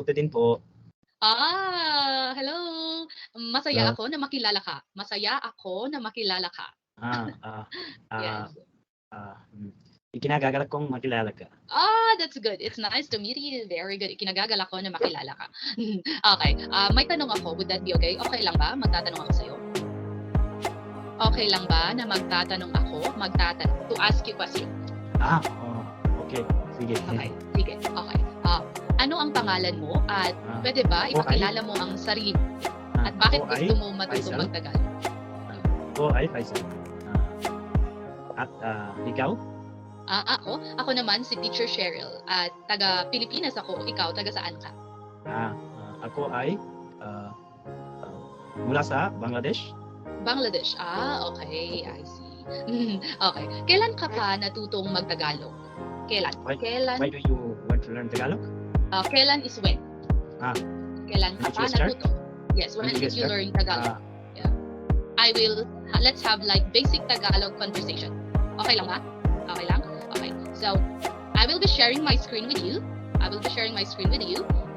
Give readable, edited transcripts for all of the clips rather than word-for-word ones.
puti din po. Hello. Masaya Hello. ako na makilala ka. Masaya ako na makilala ka. Yes. Yes. Ikinagagalak kong makilala ka. That's good. It's nice to meet you. Very good. Ikinagagalak ko na makilala ka. Okay. May tanong ako. Would that be okay? Okay lang ba? Magtatanong ako sa'yo. Okay lang ba na magtatanong ako? To ask you question. Okay. Sige. Okay. Sige. Okay. Ano ang pangalan mo at pwede ba ipakilala mo ang sarili? At bakit gusto mo matutong magtagalog? Ako ay Faisal. At ikaw? Ako naman si Teacher Cheryl at taga Pilipinas ako. Ikaw, taga saan ka? Ako ay mula sa Bangladesh. Bangladesh. Okay. I see. Okay. Kailan ka pa natutong magtagalog? Kailan? Why do you want to learn Tagalog? Kailan is when? Kailan ka pa natuto? Yes, when did you learn Tagalog? Yeah. Let's have like basic Tagalog conversation. Okay lang ba? Okay lang? Okay. So, I will be sharing my screen with you.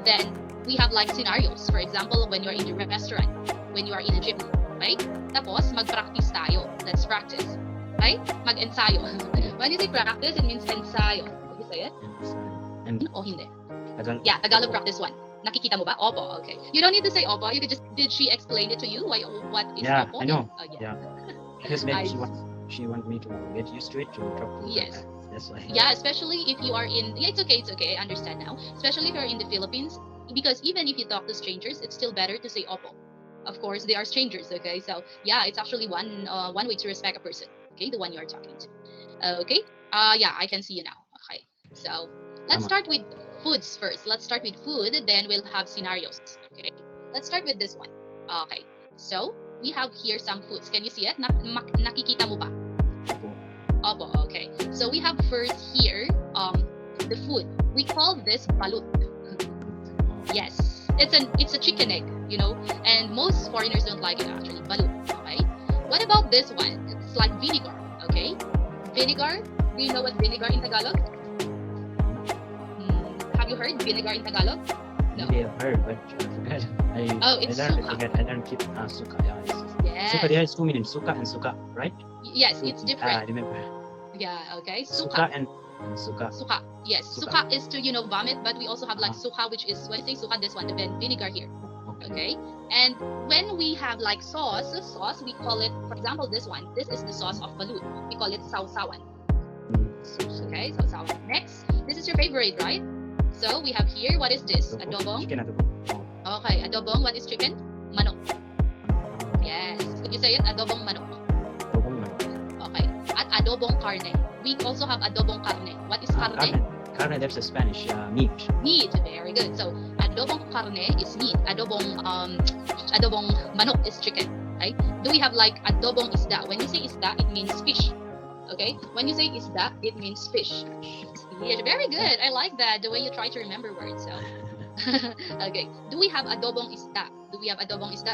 Then, we have like scenarios. For example, when you're in the restaurant, when you are in a gym, right? Tapos, mag-practice tayo. Let's practice. Right? Mag-ensayo. When you say practice, it means ensayo. Did you say it? O hindi? Yeah, Tagalog practice 1. Nakikita mo ba? Opo, okay. You don't need to say opo. You could just, did she explain it to you? What is opo? I know. Yeah. Because maybe she want me to get used to it, to talk to Yes. That's why. Yeah, especially if you are in, it's okay, I understand now. Especially if you're in the Philippines, because even if you talk to strangers, it's still better to say opo. Of course, they are strangers, okay? So, yeah, it's actually one way to respect a person, okay? The one you are talking to. Okay? Yeah, I can see you now. Okay. So, let's start with foods first. Let's start with food, then we'll have scenarios. Okay. Let's start with this one. Okay. So, we have here some foods. Can you see it? Nakikita mo ba? Opo. Okay. So, we have first here the food. We call this balut. Yes. It's a chicken egg, you know, and most foreigners don't like it actually. Balut. Okay. What about this one? It's like vinegar. Okay. Vinegar. Do you know what vinegar in Tagalog? Have you heard vinegar in Tagalog? No. Maybe I've heard, but I forgot. It's I suka. learned keep suka. Yes. Suka, there is two meanings, suka and suka, right? Yes, it's different. I remember. Yeah, okay. Suka and suka. Suka. Yes, suka is to, vomit, but we also have like suka, which is, when you say suka, this one, the vinegar here. Okay. And when we have like sauce, we call it, for example, this one. This is the sauce of balut. We call it sausawan. Okay, sausawan. Next, this is your favorite, right? So we have here, what is this? Adobong? Chicken adobong. Okay, adobong, what is chicken? Manok. Yes. Could you say it? Adobong manok. Adobong manok. Okay. At adobong carne. We also have adobong carne. What is carne? Carne, there's a Spanish, meat. Meat, very good. So, adobong carne is meat. Adobong manok is chicken. Right? Do we have like adobong isda? When you say isda, it means fish. Okay? When you say isda, it means fish. Yeah, very good. I like that, the way you try to remember words. So. Okay. Do we have adobong isda?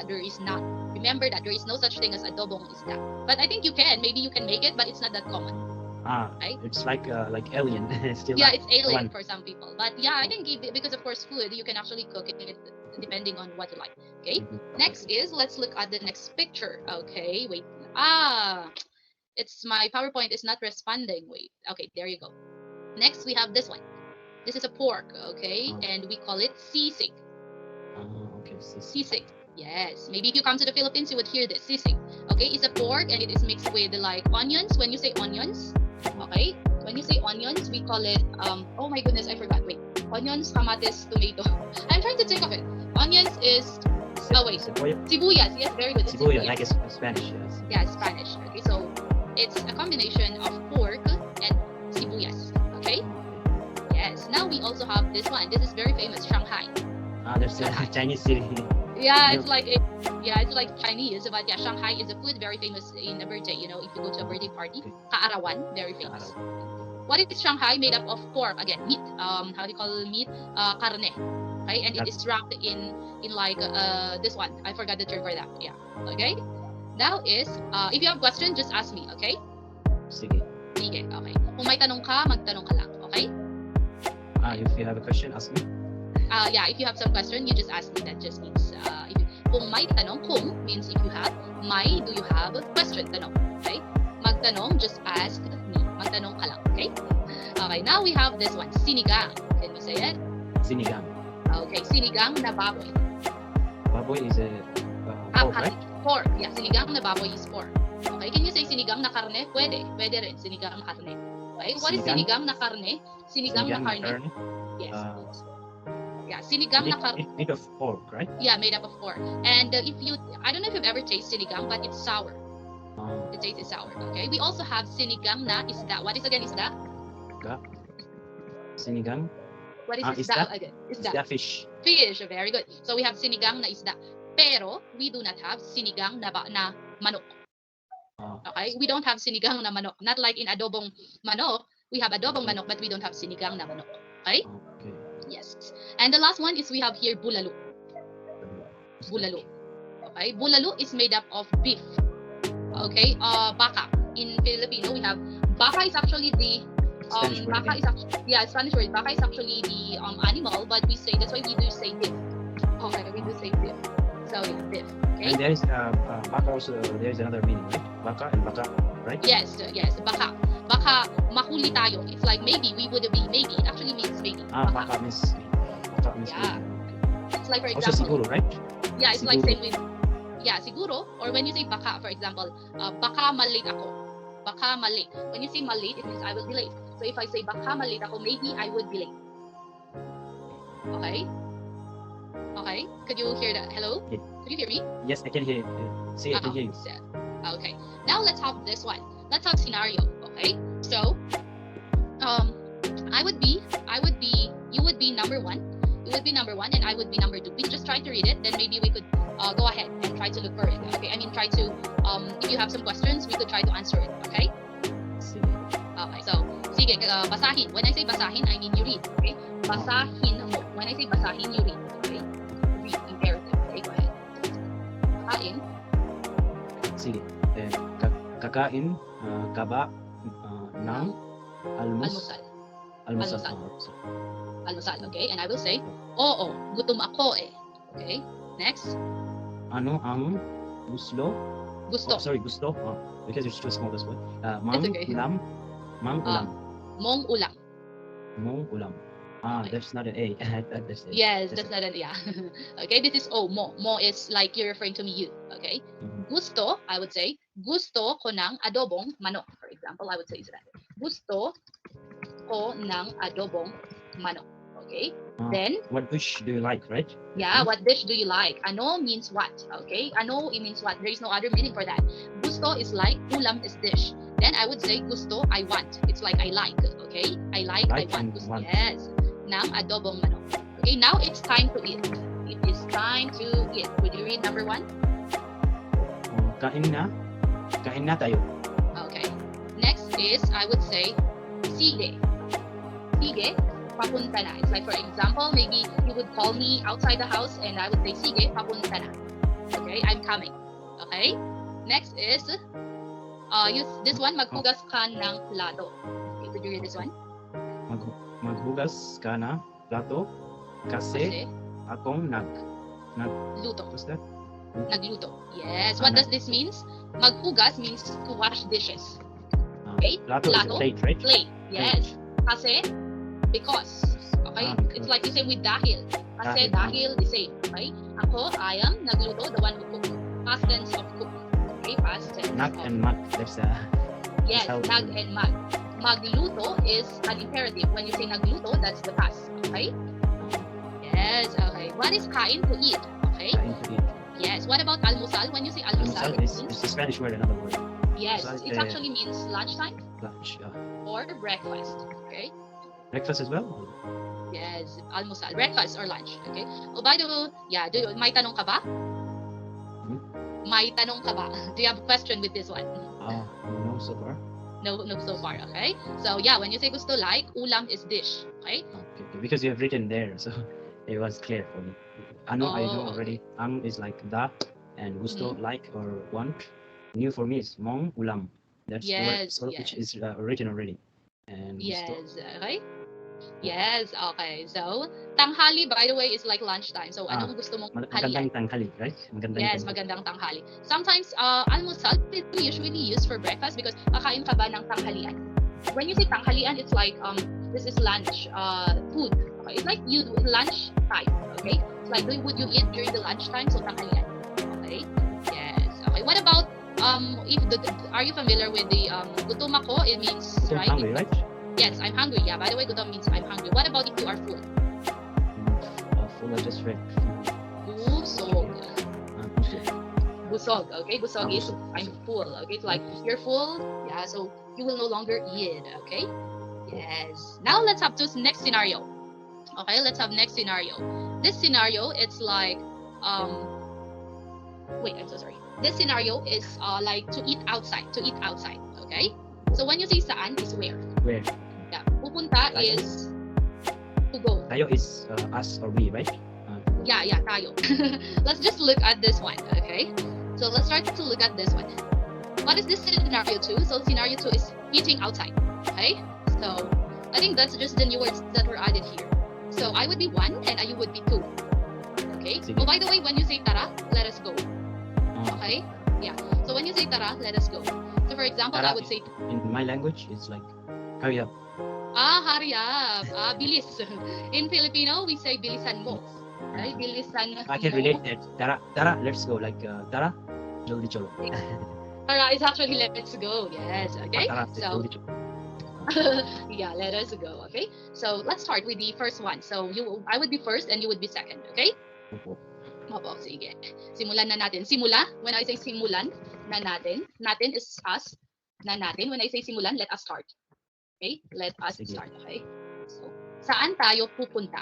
There is not. Remember that there is no such thing as adobong isda. But I think you can. Maybe you can make it, but it's not that common. Right? It's like alien. Still it's alien for some people. But yeah, I think because of course food, you can actually cook it depending on what you like. Okay. Next is, let's look at the next picture. Okay. Wait. It's my PowerPoint is not responding. Wait. Okay. There you go. Next, we have this one. This is a pork, okay? And we call it sisig. Okay, sisig. Yes. Maybe if you come to the Philippines, you would hear this. Sisig. Okay? It's a pork and it is mixed with like onions. When you say onions, okay? When you say onions, we call it, oh my goodness, I forgot. Wait. Onions, kamatis, tomato. I'm trying to think of it. Onions is, sibuyas. Yes, very good. Sibuyas, like Spanish. Yes. Yeah, Spanish. Okay, so it's a combination of pork and sibuyas. Okay? Yes. Now we also have this one. This is very famous, Shanghai. There's a Chinese city. Yeah, it's like Chinese, but yeah, Shanghai is a food very famous in a birthday. You know, if you go to a birthday party, kaarawan, very famous. What is Shanghai? Made up of pork again, meat. How do you call meat? Carne. Okay, and it is wrapped in like this one. I forgot the term for that. Yeah. Okay. Now is if you have questions, just ask me. Okay. Sige. Sige. Okay. Kung may tanong ka, magtanong ka lang. Okay. If you have a question, ask me. Yeah, if you have some question, you just ask me. That just means kung may tanong, kung means if you have, may do you have question, tanong. Okay? Magtanong, just ask me. Magtanong ka lang. Okay? Okay, now we have this one, sinigang. Can you say it? Sinigang. Okay, sinigang na baboy. Baboy is a pork, right? Pork. Yeah, sinigang na baboy is pork. Okay, can you say sinigang na karne? Pwede. Pwede rin, sinigang na karne. Okay, what is sinigang na karne? Sinigang na karne. Yes. Yeah, sinigang na karne. Made of pork, right? Yeah, made up of pork. And if you, I don't know if you've ever tasted sinigang, but it's sour. The taste is sour. Okay, we also have sinigang na isda. What is again isda? Sinigang. What is isda again? Isda fish. Fish, very good. So we have sinigang na isda. Pero we do not have sinigang na manok. Okay, we don't have sinigang na manok. Not like in adobong manok, we have adobong manok, but we don't have sinigang na manok. Okay? Okay. Yes. And the last one is we have here bulalo. Bulalo. Okay, bulalo is made up of beef. Okay, baka. In Filipino, we have baka is actually the baka is actually, yeah, Spanish word. Baka is actually the animal, but we say, that's why we do say beef. Okay, we do say beef. So yeah, beef. Okay. And there is baka also. There is another meaning, right? Baka and baka, right? Yes, yes. Baka. Baka mahuli tayo. It's like maybe we would be maybe. It actually means maybe. Baka means. Yeah. It's like, for example. Also siguro, right? Yeah, it's siguro. like same with. Yeah, siguro. Or when you say baka, for example, baka malate ako. Baka malate. When you say malate, it means I will be late. So if I say baka malate ako, maybe I would be late. Okay. Okay. Could you hear that? Hello? Yeah. Could you hear me? Yes, I can hear you. See, I can hear you. Okay. Now let's have this one. Let's have scenario. Okay. So, you would be number one. You would be number one, and I would be number two. We just try to read it, then maybe we could go ahead and try to look for it. Okay. I mean, try to if you have some questions, we could try to answer it. Okay. Okay. So, sige, basahin. When I say basahin, I mean you read. Okay. Basahin mo. When I say basahin, you read. Okay. Read imperative. Okay. Go ahead. Kain. Sige. Kakain ka ba ng almusal. Almusal, okay? And I will say, oo, gutom ako eh. Okay? Next. Ano ang gusto? Gusto. Gusto. Because it's too small this one. It's okay. Mang ulam. Mong ulam. Mong ulam. Okay. That's not an A. That's A. Yes, that's not an yeah. Okay, this is mo. Mo is like you're referring to me, you. Okay. Gusto, I would say, gusto ko ng adobong manok. For example, I would say that. Gusto ko ng adobong manok. Okay. Then, what dish do you like, right? Yeah, what dish do you like? Ano means what? Okay. Ano, it means what? There is no other meaning for that. Gusto is like, ulam is dish. Then I would say gusto, I want. It's like I like. Okay. I like I want. Gusto. Yes. Ng adobong manok. Okay, now it's time to eat. It is time to eat. Would you read number one? Kain na tayo. Okay. Next is, I would say, sige. Sige, papunta na. It's like, for example, maybe you would call me outside the house and I would say, sige, papunta na. Okay, I'm coming. Okay. Next is, use this one, maghugas ka ng plato. Okay, could you read this one? Maghugas ka na plato kasi akong luto. What's that? Nagluto. Yes. What does this mean? Maghugas means to wash dishes. Okay? Plato is a plate, right? Plate. Yes. Kasi, because. Okay? It's like the same with dahil. Kasi dahil the same. Okay? Ako, I am nagluto, the one who cook. Past tense of cook. Okay? Past tense Nag of and mag. That's yes, nag and mag. Magluto is an imperative. When you say nagluto, that's the past. Okay? Yes, okay. What is kain? To eat. Okay? Kain to eat. Yes. What about almusal? When you say almusal, Almusal is a Spanish word, another word. Yes, it actually means lunchtime Lunch. or breakfast. Okay? Breakfast as well? Yes, almusal. Breakfast or lunch. Okay? Oh, by the way, yeah, may tanong ka ba? May tanong ka ba? Do you have a question with this one? No, so far. No, so far, okay? So, yeah, when you say gusto like, ulam is dish, okay? Okay, because you have written there, so it was clear for me. I know already. Ang is like that, and gusto, like or want. New for me is mong ulam. That's the word, which is written already. And gusto. Yes, okay? Yes, okay. So, tanghali, by the way, is like lunchtime. So, anong gusto mong tanghalian? Magandang tanghali, right? Magandang Yes, tanghali. magandang tanghali. Sometimes, almusal is usually used for breakfast because kakain ka ba ng tanghalian? When you say tanghalian, it's like, this is lunch, food. Okay? It's like you lunch time, okay? It's like, would you eat during the lunchtime? So, tanghalian. Okay? Yes. Okay. What about, are you familiar with the, gutom ako? It means, Gutom, right? hungry, right? Yes, I'm hungry. Yeah, by the way, gutom means I'm hungry. What about if you are full? Full, I just read. Busog. Busog. Busog. Okay, busog is Busog. I'm full. Okay, it's like you're full. Yeah, so you will no longer eat. Okay. Yes. Now let's have this next scenario. Okay, let's have next scenario. This scenario, it's like wait, I'm so sorry. This scenario is like to eat outside. To eat outside. Okay. So when you say saan is where. Where? Yeah. Pupunta Tayo. is to go. Tayo is us or we, right? Yeah, tayo. Let's just look at this one, okay? So let's try to look at this one. What is this scenario 2? So scenario 2 is eating outside, okay? So I think that's just the new words that were added here. So I would be 1 and you would be 2, okay? Sige. Oh, by the way, when you say tara, let us go, okay? Yeah. So when you say tara, let us go. So for example, Tara. I would say, In my language, it's like hurry up. hurry up, bilis. In Filipino, we say bilisan mo. Okay, bilisan I can mo. relate that. Tara, let's go. Like tara, joldi cholo. Tara is actually let's go. Yes. Okay. Tara, So joldi cholo. yeah, let us go. Okay. So let's start with the first one. So I would be first and you would be second. Okay. Opo. Opo, sige. Simulan na natin. Simula. When I say simulan na natin, natin is us. Na natin. When I say simulan, let us start. Okay. Let us Sige. start. Okay. So saan tayo pupunta?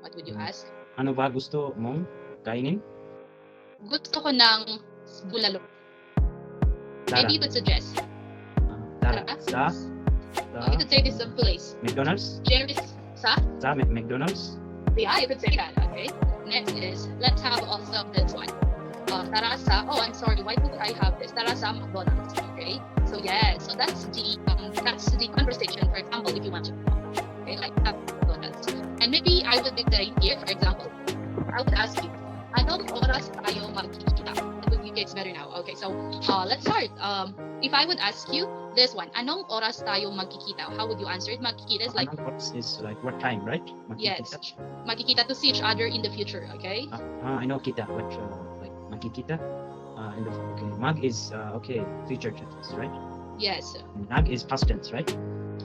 What would you ask? Ano ba gusto mong kainin? Gusto ko ng bulalo. Tara. Maybe you could suggest. Tara. Tara. You could say this is a place. McDonald's? Jerry's sa? Sa McDonald's? Yeah, you could say that. Okay. Next is, let's have also this one. Tara sa, oh, I'm sorry, why did I have this? Tara sa McDonald's. Okay. So yeah, so that's the conversation. For example, if you want to, okay, like McDonald's. And maybe I would be saying here, for example, I would ask you, anong oras tayo magkikita? It's better now. Okay, so let's start. If I would ask you this one, anong oras tayo magkikita? How would you answer it? Magkikita is like, is like what time, right? yes, magkikita to see each other in the future. Okay. I know kita, but like magkikita. In the okay, mag is okay, future tense, right? Yes. Nag is past tense, right?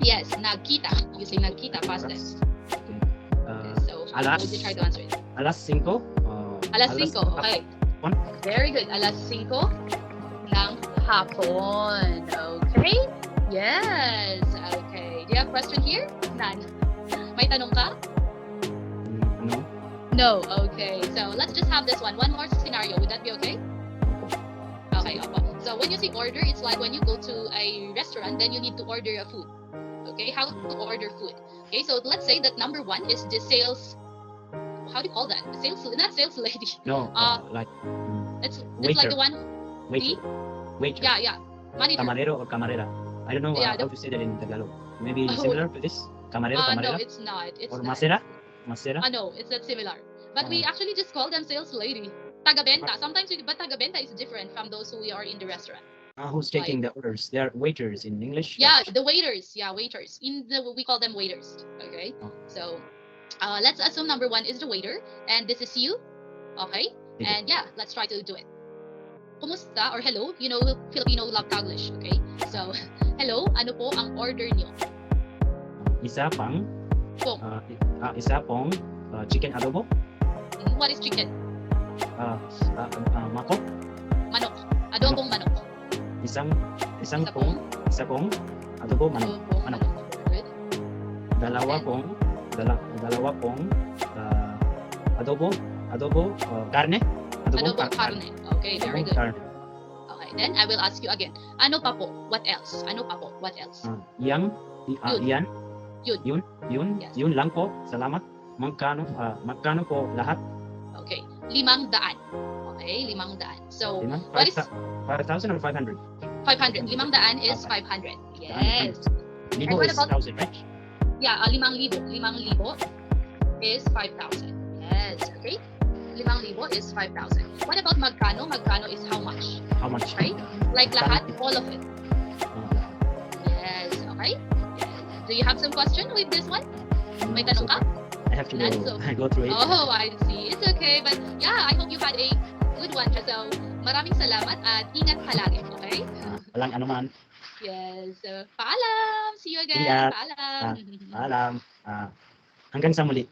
Yes. Nagkita. You say nagkita past tense. Okay. So how would you try to answer it? Alas 5. Alas 5. Okay. Very good. Alas 5 ng hapon. Okay. Yes. Okay. Do you have a question here? None. May tanong ka? No. No. Okay. So let's just have this one. One more scenario. Would that be okay? Okay. So when you say order, it's like when you go to a restaurant, then you need to order a food. Okay. How to order food? Okay. So let's say that number 1 is the sales. How do you call that? Not sales lady. No. Like It's waiter. like the one. Waiter. Waiter. Yeah. Manager. Camarero or camarera. I don't know Yeah, how to say that in Tagalog. Maybe similar to this. Camarero, No, camarera. it's not. It's Or not. masera. Masera. No, it's not similar. But we actually just call them sales lady. Taga-benta. Sometimes but taga-benta is different from those who are in the restaurant. Who's taking the orders? They are waiters in English. Yeah, the waiters. Yeah, waiters. We call them waiters. Okay. Oh. So, let's assume number 1 is the waiter, and this is you. Okay. Sige. And yeah, let's try to do it. Kumusta or hello? You know, Filipino love Taglish. Okay. So, hello. Ano po ang order niyo? Isa pang Pong. isa pong chicken adobo. What is chicken? Mako. Manok. Adobong manok. Isa Isa pong adobo manok. Adobong Manok. manok. Good. Dalawa pong adobo karne. Adobong karne. Okay, very good. Karne. Okay, then I will ask you again. Ano pa po? What else? Ano pa po? What else? Yan. Yun. Yes. Yun lang po. Salamat. Magkano po lahat? Okay. 500. Okay, 500. So, Limang? what is 5,000 or 500? 500? 500 is 500. Yes. Libo what is about- 1,000, right? Yeah, 5,000. 5,000 is 5,000. Yes, okay. 5,000 is 5,000. What about magkano? Magkano is how much? How much? Right? Like lahat, all of it. Yes, okay. Do you have some question with this one? May tanong ka? I have to go through it. Oh, I see. It's okay. But yeah, I hope you had a good one. So, maraming salamat at ingat palagi. Okay? Walang anuman. Yes. Paalam. See you again. Ingat. Paalam. Paalam. Hanggang sa muli.